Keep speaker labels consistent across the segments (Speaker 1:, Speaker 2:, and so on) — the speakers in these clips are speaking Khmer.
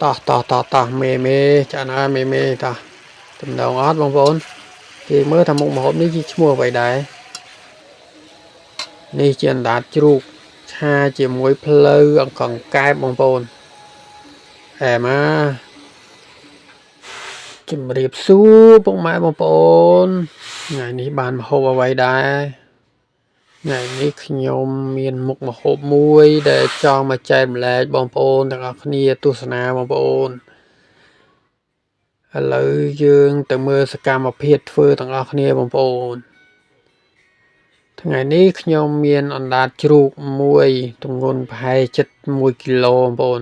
Speaker 1: តោះមេចាណាមេតាតំណងអត់បងប្អូនគេមើលថាមុខម្ហូបនេះជាឈ្មោះអ្វីដែរនេះជាអណ្ដាតជ្រូកឆាជាមួយភ្លៅអង្កងកែបបងប្អូនអែម៉ាជំរាបសួរពុកម៉ែបងប្អូនថ្ងៃនេះបានម្ហូបអ្វីដែរថ្ងៃនេះខ្ញុំមានមុខម្ហូបមួយដែលចង់មកចែកម្លែកបងប្អូនទាំងអស់គ្នាទស្សនាបងប្អូនឥឡូវយើងទៅមើលសកម្មភាពធ្វើទាំងអស់គ្នាបងប្អូនថ្ងៃនេះខ្ញុំមានអណ្ដាតជ្រូកមួយទម្ងន់ប្រហែលជិត1គីឡូបងប្អូន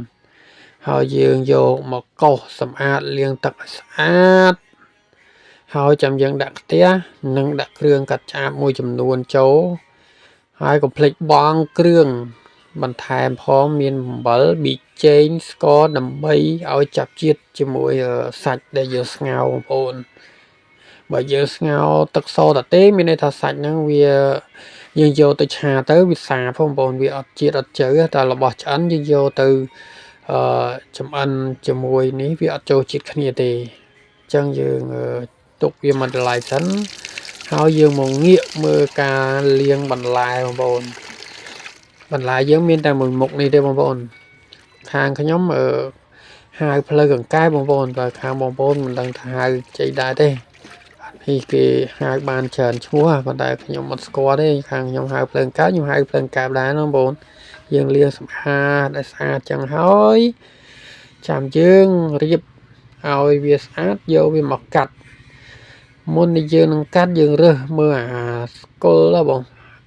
Speaker 1: ហើយយើងយកមកកោសសម្អាតលាងទឹកឲ្យស្អាតហើយចាំយើងដាក់ខ្ទះនិងដាក់គ្រឿងកាត់ឆ្អាបមួយចំនួនចូលហើយកុំភ្លេចបង់គ្រឿងបន្ថែមផងមានអំបិលប៊ីចេងស្ករដើម្បីឲ្យចាប់ជាតិជាមួយសាច់ដែលយើងស្ងោរបងប្អូនបើយើងស្ងោរទឹកសតទេមានន័យថាសាច់ហ្នឹងវាយើងយកទៅឆាទៅវាសាបបងប្អូនវាអត់ជាតិអត់ជើតែរបស់ឆ្អិនយើងយកទៅចម្អិនជាមួយនេះវាអត់ចូលជាតិគ្នាទេអញ្ចឹងយើងទុកវាមិនឡៃសិនហើយយើងមកងាកមើលការលាងបន្លែបងប្អូនបន្លែយើងមានតែមួយមុខនេះទេបងប្អូនខាងខ្ញុំហៅផ្លូវកង្កែបងប្អូនបើខាងបងប្អូនមិនដឹងថាហៅជ័យដែរទេនេះគេហៅបានច្រើនឈ្មោះប៉ុន្តែខ្ញុំអត់ស្គាល់ទេខាងខ្ញុំហៅផ្លូវកង្កែខ្ញុំហៅផ្លូវកង្កែដែរណាបងប្អូនយើងលាងសម្អាតឲ្យស្អាតចឹងហើយចាំយើងរៀបឲ្យវាស្អាតយកវាមកកាត់មុននេះយើងនឹងកាត់យើងរើសមើលអាគល់បង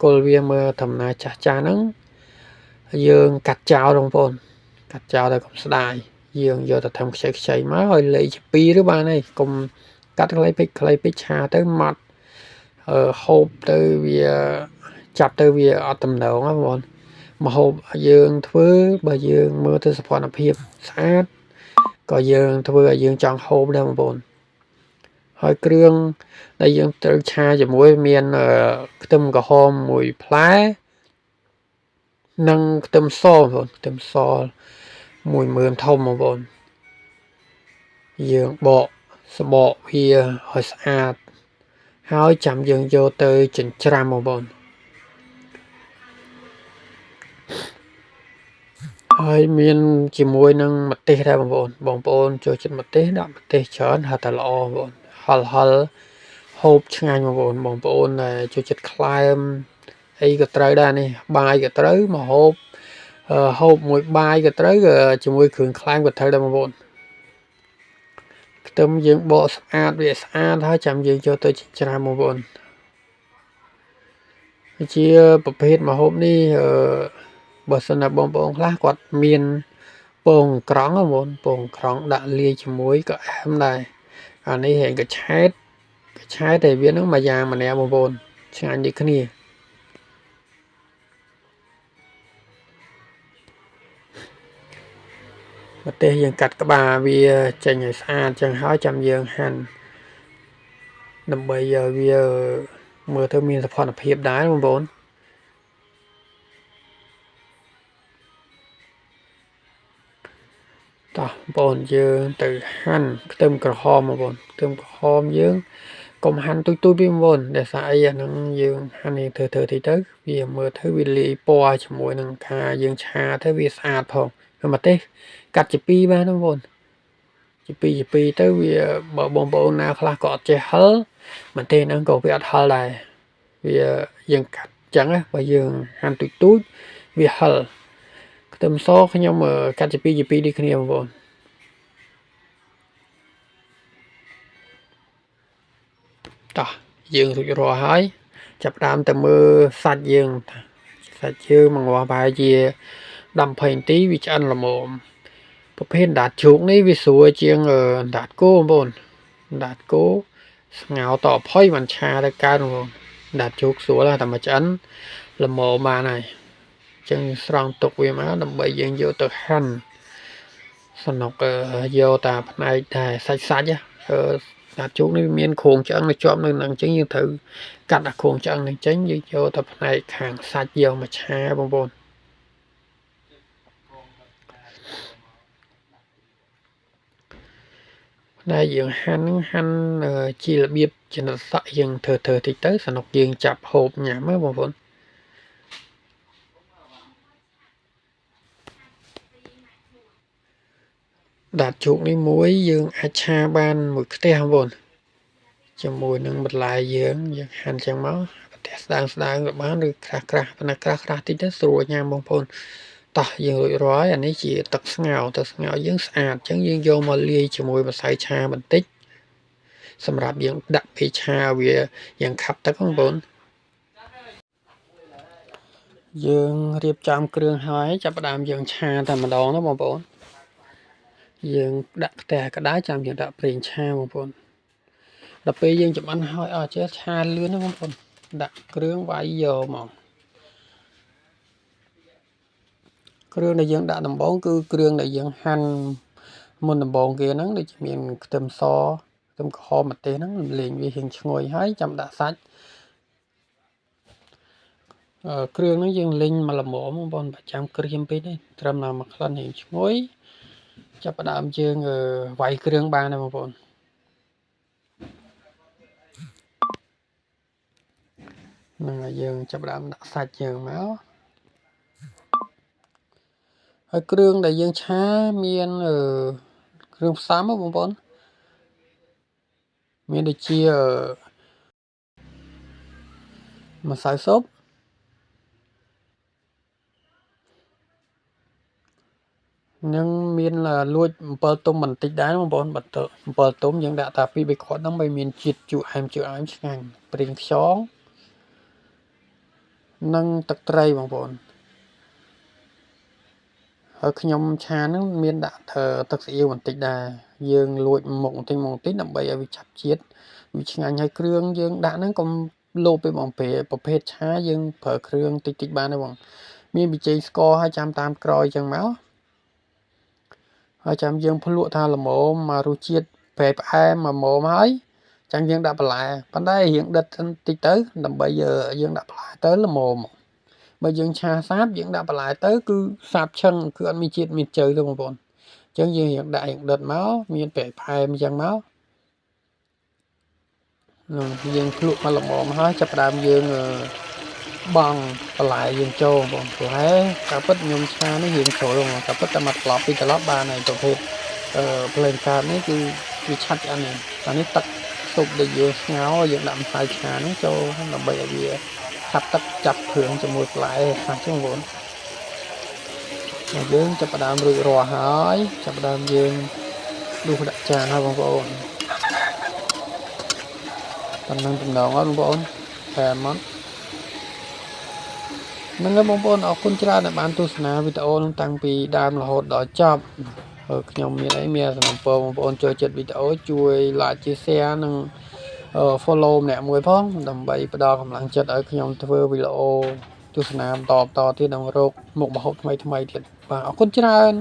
Speaker 1: គល់វាមើលដំណើរចាស់ហ្នឹងយើងកាត់ចោលបងប្អូនកាត់ចោលតែកុំស្ដាយយើងយកទៅធ្វើខ្ចីមកឲ្យលេខជា2ឬបានហើយកុំកាត់ខ្លីពេកឆាទៅម៉ត់ហូបទៅវាចាប់ទៅវាអត់តំណងណាបងប្អូនម្ហូបយើងធ្វើបើយើងមើលទៅសោភ័ណភាពស្អាតក៏យើងធ្វើឲ្យយើងចង់ហូបដែរបងប្អូនហើយគ្រឿងដែលយើងត្រូវឆាជាមួយមានខ្ទឹមក្រហមមួយផ្លែនិងខ្ទឹមសបងប្អូនខ្ទឹមស10000ធំបងប្អូនយើងបកស្បកវាឲ្យស្អាតហើយចាំយើងយកទៅចិញ្ច្រាំបងប្អូនហើយមានជាមួយនឹងម្ទេសដែរបងប្អូនចូលចិត្តម្ទេសដាក់ម្ទេសច្រើនហើយតែល្អបងប្អូនហិលហូបឆ្ងាញ់បងប្អូនដែលចូលចិត្តខ្លែមអីក៏ត្រូវដែរនេះបាយក៏ត្រូវមកហូបមួយបាយក៏ត្រូវជាមួយគ្រឿងខ្លែមក៏ត្រូវដែរបងប្អូនខ្ទឹមយើងបកស្អាតវាស្អាតហើយចាំយើងយកទៅចិញ្ច្រាំបងប្អូនជាប្រភេទម្ហូបនេះបើសិនណាបងប្អូនខ្លះគាត់មានពងក្រង់បងប្អូនពងក្រង់ដាក់លាយជាមួយក៏អែមដែរអានេះហែងកឆែតតែវានឹងមួយយ៉ាងម្នាក់បងប្អូនឆ្ងាញ់ដូចគ្នាម្ទេសយើងកាត់ក្បាលវាចេញឲ្យស្អាតចឹងហើយចាំយើងហាន់ដើម្បីឲ្យវាមើលទៅមានសោភ័ណភាពដែរបងប្អូនតោះបងប្អូនយើងទៅហាន់ខ្ទឹមក្រហមបងប្អូនខ្ទឹមក្រហមយើងកុំហាន់ទូចពីបងប្អូនដែលសារអីអាហ្នឹងយើងហាន់ធ្វើតិចទៅវាមើលទៅវាលាយពណ៌ជាមួយនឹងការយើងឆាទៅវាស្អាតផងហើយម្ទេសកាត់ជា2បានបងប្អូនជា2ទៅវាបើបងប្អូនណាខ្លះក៏អត់ចេះហិលម្ទេសហ្នឹងក៏វាអត់ហិលដែរវាយើងកាត់ចឹងបើយើងហាន់ទូចវាហិលខ្ទឹមសខ្ញុំកាត់ជា2ដូចគ្នាបងប្អូនតោះយើងរួចរាល់ហើយចាប់ផ្ដើមទៅមើលសាច់យើងមកងាស់ប្រហែលជា10-20នាទីវាឆ្អិនល្មមប្រភេទអណ្ដាតជ្រូកនេះវាស្រួលជាងអណ្ដាតគោបងប្អូនអណ្ដាតគោស្ងោរតអភ័យបានឆាទៅកើតបងប្អូនអណ្ដាតជ្រូកស្រួលតែមកឆ្អិនល្មមបានហើយអញ្ចឹងស្រង់ទុកវាមកដើម្បីយើងយកទៅហាន់សនុកយកតាផ្នែកតែសាច់ដាតជ្រូកនេះមានគ្រោងឆ្អឹងនៅជាប់នៅនឹងអញ្ចឹងយើងត្រូវកាត់អាគ្រោងឆ្អឹងនេះចេញយើងយកទៅផ្នែកខាងសាច់យកមកឆាបងប្អូន ដែលយើងហាន់ជារបៀបចំណិតសក់យើងធ្វើតិចទៅសនុកយើងចាប់ហូបញ៉ាំហ៎បងប្អូនដាតជោគនេះមួយយើងអាចឆាបានមួយខ្ទះបងប្អូនជាមួយនឹងបន្លែយើងហាន់ចឹងមកបន្ទះស្ដើងក៏បានឬក្រាស់ប៉ុន្តែក្រាស់តិចទៅស្រួលញ៉ាំបងប្អូនតោះយើងរួចរាល់ហើយអានេះជាទឹកស្ងោរយើងស្អាតអញ្ចឹងយើងយកមកលាយជាមួយម្សៅឆាបន្តិចសម្រាប់យើងដាក់ពេលឆាវាយ៉ាងខាប់ទឹកបងប្អូនយើងរៀបចំគ្រឿងហើយចាប់ផ្ដើមយើងឆាតែម្ដងណាបងប្អូនយើងដាក់ខ្ទះក្តៅចាំយើងដាក់ប្រេងឆាបងប្អូនដល់ពេលយើងចម្អិនហើយអស់ចេះឆាលឿនណាបងប្អូនដាក់គ្រឿងវាយយកមកគ្រឿងដែលយើងដាក់ដំបូងគឺគ្រឿងដែលយើងហាន់មុនដំបូងគេហ្នឹងដូចមានខ្ទឹមសខ្ទឹមក្រហមម្ទេសហ្នឹងលេងវារៀងឈ្ងុយហើយចាំដាក់សាច់គ្រឿងហ្នឹងយើងលីងមកល្មមបងប្អូនបើចាំក្រៀមពេកទេត្រឹមតែមួយក្លិនរៀងឈ្ងុយចាប់ផ្ដើមយើងវាយគ្រឿងបានដែរបងប្អូនហ្នឹងហើយយើងចាប់ផ្ដើមដាក់សាច់យើងមកហើយគ្រឿងដែលយើងឆាមានគ្រឿងផ្សំបងប្អូនមានដូចជាម្សៅស៊ុបនឹងមានលួចអំពិលទុំបន្តិចដែរបងប្អូនបន្តិចអំពិលទុំយើងដាក់តែ2-3គ្រាប់ហ្នឹងបើមានជាតិជូរអែមឆ្ងាញ់ប្រេងខ្យងនិងទឹកត្រីបងប្អូនហើយខ្ញុំឆាហ្នឹងមានដាក់ទឹកស៊ីអ៊ីវបន្តិចដែរយើងលួចមុខបន្តិចដើម្បីឲ្យវាចាប់ជាតិវាឆ្ងាញ់ហើយគ្រឿងយើងដាក់ហ្នឹងកុំលោពេកបងប្រភេទឆាយើងប្រើគ្រឿងតិចបានទេបងមានប៊ីចេងស្ករហើយចាំតាមក្រោយចឹងមកហើយចាំយើងភ្លក់ថាល្មមមករសជាតិប្រែផ្អែមមកមកហើយចាំយើងដាក់បន្លែប៉ុន្តែរៀងដិតតិចទៅដើម្បីយើងដាក់បន្លែទៅល្មមបើយើងឆាសាបយើងដាក់បន្លែទៅគឺសាបឆឹងគឺអត់មានជាតិមានជើទេបងប្អូនអញ្ចឹងយើងរៀងដាក់រៀងដិតមកមានប្រែផ្អែមអញ្ចឹងមកយើងភ្លក់មកល្មមហើយចាប់ផ្ដើមយើងបង់បន្លែយើងចូលបងបន្លែការពិតខ្ញុំឆានេះរៀងជ្រុលហ្មងការពិតតែមកត្រឡប់ពីត្រឡប់បានហើយប្រភេទភ្លើងកើតនេះគឺវាឆាប់ឆ្អិននេះអានេះទឹកស៊ុបដែលយើងស្ងោរយើងដាក់ម្សៅឆាហ្នឹងចូលដើម្បីឲ្យវាខាប់ទឹកចាប់គ្រឿងជាមួយបន្លែខ្លះចឹងបងប្អូនយើងចាប់ផ្ដើមរួចរាល់ហើយចាប់ផ្ដើមយើងដួសដាក់ចានហើយបងប្អូនប៉ុណ្ណឹងតំណងហើយបងប្អូនតែមកហ្នឹងហើយបងប្អូនអរគុណច្រើនដែលបានទស្សនាវីដេអូនឹងតាំងពីដើមរហូតដល់ចប់ខ្ញុំមានសំណពរបងប្អូនចូលចិត្តវីដេអូជួយ like chia share និងfollow ម្នាក់មួយផងដើម្បីផ្ដល់កម្លាំងចិត្តឲ្យខ្ញុំធ្វើវីដេអូទស្សនាបន្តទៀតនឹងរកមុខម្ហូបថ្មីទៀតបាទអរគុណច្រើន